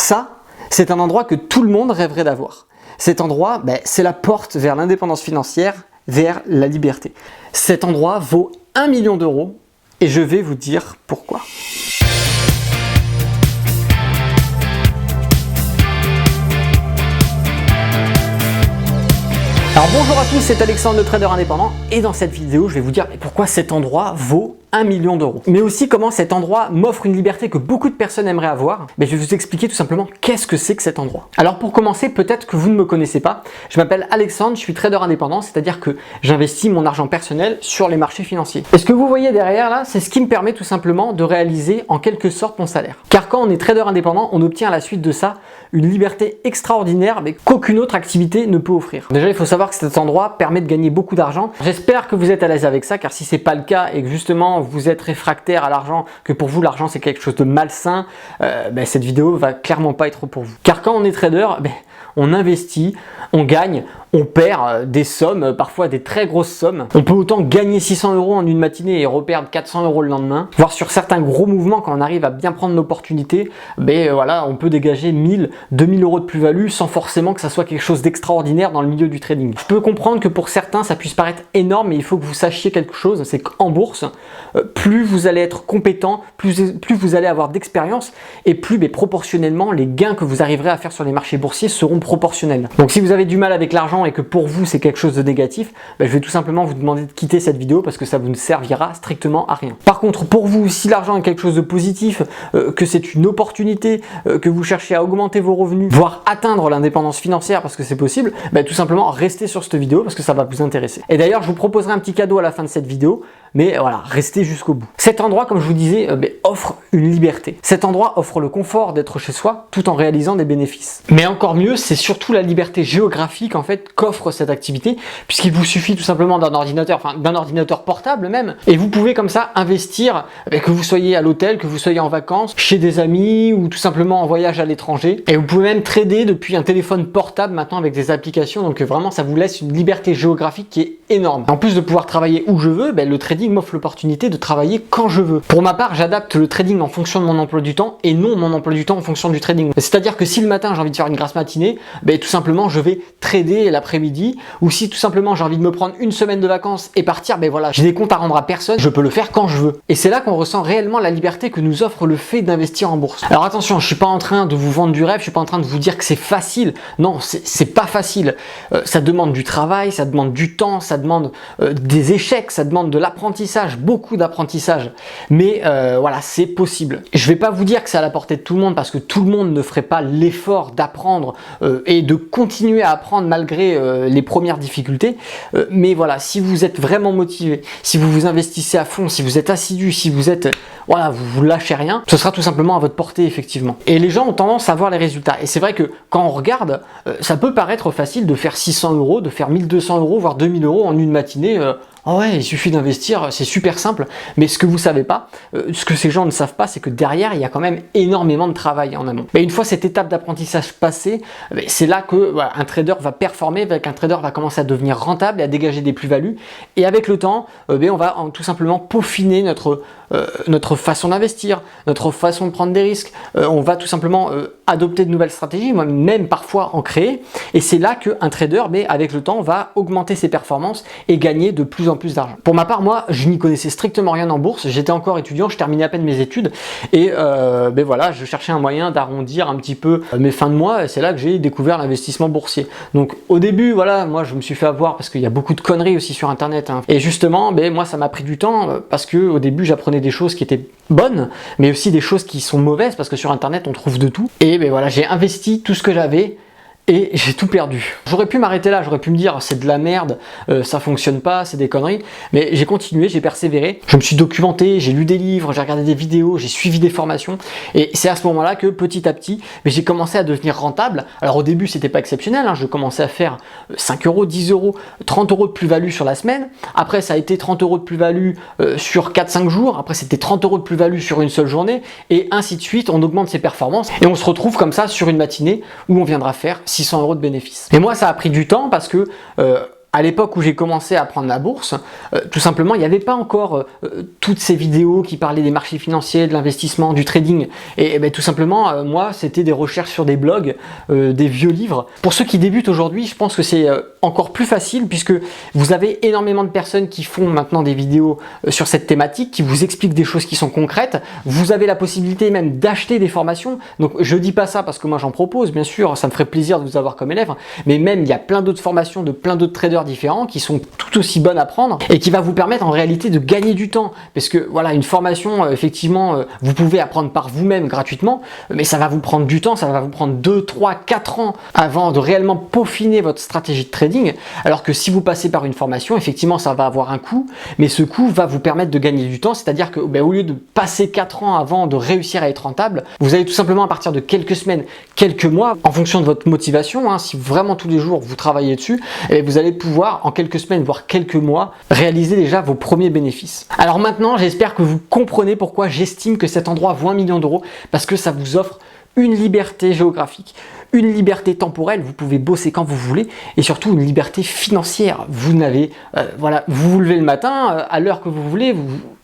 Ça, c'est un endroit que tout le monde rêverait d'avoir. Cet endroit, c'est la porte vers l'indépendance financière, vers la liberté. Cet endroit vaut 1 million d'euros et je vais vous dire pourquoi. Alors bonjour à tous, c'est Alexandre, le trader indépendant, et dans cette vidéo, je vais vous dire pourquoi cet endroit vaut 1 million d'euros. Mais aussi comment cet endroit m'offre une liberté que beaucoup de personnes aimeraient avoir. Je vais vous expliquer tout simplement qu'est-ce que c'est que cet endroit. Alors pour commencer, peut-être que vous ne me connaissez pas, je m'appelle Alexandre, je suis trader indépendant, c'est-à-dire que j'investis mon argent personnel sur les marchés financiers. Et ce que vous voyez derrière là, c'est ce qui me permet tout simplement de réaliser en quelque sorte mon salaire. Car quand on est trader indépendant, on obtient à la suite de ça une liberté extraordinaire mais qu'aucune autre activité ne peut offrir. Déjà, il faut savoir que cet endroit permet de gagner beaucoup d'argent. J'espère que vous êtes à l'aise avec ça, car si c'est pas le cas et que justement vous êtes réfractaire à l'argent, que pour vous l'argent c'est quelque chose de malsain, cette vidéo va clairement pas être pour vous. Car quand on est trader, on investit, on gagne, on perd des sommes, parfois des très grosses sommes. On peut autant gagner 600 euros en une matinée et reperdre 400 euros le lendemain. Voire sur certains gros mouvements, quand on arrive à bien prendre l'opportunité, on peut dégager 1000, 2000 euros de plus-value sans forcément que ça soit quelque chose d'extraordinaire dans le milieu du trading. Je peux comprendre que pour certains ça puisse paraître énorme, mais il faut que vous sachiez quelque chose, c'est qu'en bourse, plus vous allez être compétent, plus vous allez avoir d'expérience et plus proportionnellement les gains que vous arriverez à faire sur les marchés boursiers seront proportionnels. Donc si vous avez du mal avec l'argent et que pour vous c'est quelque chose de négatif, je vais tout simplement vous demander de quitter cette vidéo parce que ça vous ne servira strictement à rien. Par contre, pour vous, si l'argent est quelque chose de positif, que c'est une opportunité, que vous cherchez à augmenter vos revenus, voire atteindre l'indépendance financière parce que c'est possible, tout simplement restez sur cette vidéo parce que ça va vous intéresser. Et d'ailleurs, je vous proposerai un petit cadeau à la fin de cette vidéo, mais voilà, restez jusqu'au bout. Cet endroit, comme je vous disais, offre une liberté. Cet endroit offre le confort d'être chez soi tout en réalisant des bénéfices. Mais encore mieux, c'est surtout la liberté géographique en fait qu'offre cette activité, puisqu'il vous suffit tout simplement d'un ordinateur portable même, et vous pouvez comme ça investir, que vous soyez à l'hôtel, que vous soyez en vacances, chez des amis ou tout simplement en voyage à l'étranger. Et vous pouvez même trader depuis un téléphone portable maintenant avec des applications, donc vraiment ça vous laisse une liberté géographique qui est énorme. En plus de pouvoir travailler où je veux, le trading m'offre l'opportunité de travailler quand je veux. Pour ma part, j'adapte le trading en fonction de mon emploi du temps et non mon emploi du temps en fonction du trading. C'est-à-dire que si le matin j'ai envie de faire une grasse matinée, tout simplement je vais trader l'après-midi, ou si tout simplement j'ai envie de me prendre une semaine de vacances et partir, j'ai des comptes à rendre à personne, je peux le faire quand je veux. Et c'est là qu'on ressent réellement la liberté que nous offre le fait d'investir en bourse. Alors attention, je suis pas en train de vous vendre du rêve, je suis pas en train de vous dire que c'est facile. Non, c'est pas facile. Ça demande du travail, ça demande du temps, ça demande des échecs, ça demande de l'apprentissage, beaucoup d'apprentissage. Mais voilà, c'est possible. Je vais pas vous dire que c'est à la portée de tout le monde parce que tout le monde ne ferait pas l'effort d'apprendre et de continuer à apprendre malgré les premières difficultés. Mais voilà, si vous êtes vraiment motivé, si vous vous investissez à fond, si vous êtes assidu, si vous êtes vous lâchez rien, ce sera tout simplement à votre portée effectivement. Et les gens ont tendance à voir les résultats. Et c'est vrai que quand on regarde, ça peut paraître facile de faire 600 euros, de faire 1200 euros, voire 2000 euros en une matinée. Il suffit d'investir, c'est super simple. Mais ce que vous savez pas, ce que ces gens ne savent pas, c'est que derrière, il y a quand même énormément de travail en amont. Mais une fois cette étape d'apprentissage passée, c'est là que un trader va performer, qu'un trader va commencer à devenir rentable et à dégager des plus-values. Et avec le temps, on va tout simplement peaufiner notre façon d'investir, notre façon de prendre des risques. On va tout simplement adopter de nouvelles stratégies, même parfois en créer. Et c'est là qu'un trader, avec le temps, va augmenter ses performances et gagner de plus en plus d'argent. Pour ma part, moi, je n'y connaissais strictement rien en bourse. J'étais encore étudiant, je terminais à peine mes études et je cherchais un moyen d'arrondir un petit peu mes fins de mois. Et c'est là que j'ai découvert l'investissement boursier. Donc au début, moi, je me suis fait avoir parce qu'il y a beaucoup de conneries aussi sur Internet. Et justement, moi, ça m'a pris du temps parce que au début, j'apprenais des choses qui étaient bonnes, mais aussi des choses qui sont mauvaises parce que sur Internet, on trouve de tout. Et j'ai investi tout ce que j'avais. Et j'ai tout perdu. J'aurais pu m'arrêter là, j'aurais pu me dire c'est de la merde, ça fonctionne pas, c'est des conneries. Mais j'ai continué, j'ai persévéré, je me suis documenté, j'ai lu des livres, j'ai regardé des vidéos, j'ai suivi des formations. Et c'est à ce moment-là que petit à petit, j'ai commencé à devenir rentable. Alors au début, c'était pas exceptionnel, je commençais à faire 5 euros, 10 euros, 30 euros de plus-value sur la semaine. Après, ça a été 30 euros de plus-value sur 4-5 jours. Après, c'était 30 euros de plus-value sur une seule journée. Et ainsi de suite, on augmente ses performances. Et on se retrouve comme ça sur une matinée où on viendra faire 600 euros de bénéfices. Et moi, ça a pris du temps parce que à l'époque où j'ai commencé à apprendre la bourse, tout simplement, il n'y avait pas encore toutes ces vidéos qui parlaient des marchés financiers, de l'investissement, du trading. Et ben, tout simplement, moi, c'était des recherches sur des blogs, des vieux livres. Pour ceux qui débutent aujourd'hui, je pense que c'est encore plus facile puisque vous avez énormément de personnes qui font maintenant des vidéos sur cette thématique, qui vous expliquent des choses qui sont concrètes. Vous avez la possibilité même d'acheter des formations. Donc, je dis pas ça parce que moi, j'en propose, bien sûr, ça me ferait plaisir de vous avoir comme élève, mais même il y a plein d'autres formations de plein d'autres traders différents qui sont tout aussi bonnes à prendre et qui va vous permettre en réalité de gagner du temps. Parce que voilà, une formation, effectivement, vous pouvez apprendre par vous-même gratuitement, mais ça va vous prendre du temps, ça va vous prendre 2, 3, 4 ans avant de réellement peaufiner votre stratégie de trading. Alors que si vous passez par une formation, effectivement, ça va avoir un coût, mais ce coût va vous permettre de gagner du temps. C'est-à-dire que au lieu de passer 4 ans avant de réussir à être rentable, vous allez tout simplement à partir de quelques semaines, quelques mois, en fonction de votre motivation, hein, si vraiment tous les jours vous travaillez dessus, et vous allez pouvoir en quelques semaines, voire quelques mois, réaliser déjà vos premiers bénéfices. Alors maintenant, j'espère que vous comprenez pourquoi j'estime que cet endroit vaut 1 million d'euros, parce que ça vous offre une liberté géographique, une liberté temporelle, vous pouvez bosser quand vous voulez, et surtout une liberté financière. Vous n'avez, voilà, vous vous levez le matin à l'heure que vous voulez,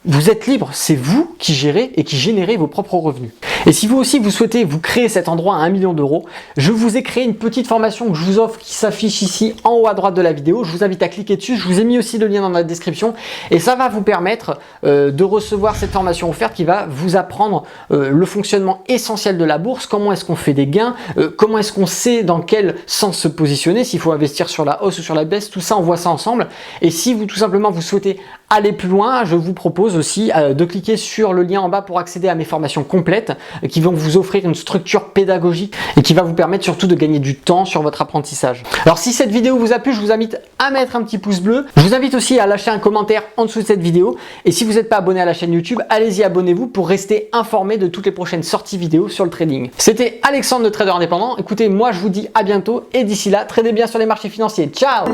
vous êtes libre, c'est vous qui gérez et qui générez vos propres revenus. Et si vous aussi vous souhaitez vous créer cet endroit à 1 million d'euros, je vous ai créé une petite formation que je vous offre qui s'affiche ici en haut à droite de la vidéo. Je vous invite à cliquer dessus, je vous ai mis aussi le lien dans la description et ça va vous permettre de recevoir cette formation offerte qui va vous apprendre le fonctionnement essentiel de la bourse, comment est-ce qu'on fait des gains, comment est-ce qu'on sait dans quel sens se positionner, s'il faut investir sur la hausse ou sur la baisse, tout ça on voit ça ensemble. Et si vous tout simplement vous souhaitez aller plus loin, je vous propose aussi de cliquer sur le lien en bas pour accéder à mes formations complètes qui vont vous offrir une structure pédagogique et qui va vous permettre surtout de gagner du temps sur votre apprentissage. Alors si cette vidéo vous a plu, je vous invite à mettre un petit pouce bleu. Je vous invite aussi à lâcher un commentaire en dessous de cette vidéo. Et si vous n'êtes pas abonné à la chaîne YouTube, allez-y, abonnez-vous pour rester informé de toutes les prochaines sorties vidéo sur le trading. C'était Alexandre, le trader indépendant. Écoutez, moi je vous dis à bientôt et d'ici là, tradez bien sur les marchés financiers. Ciao!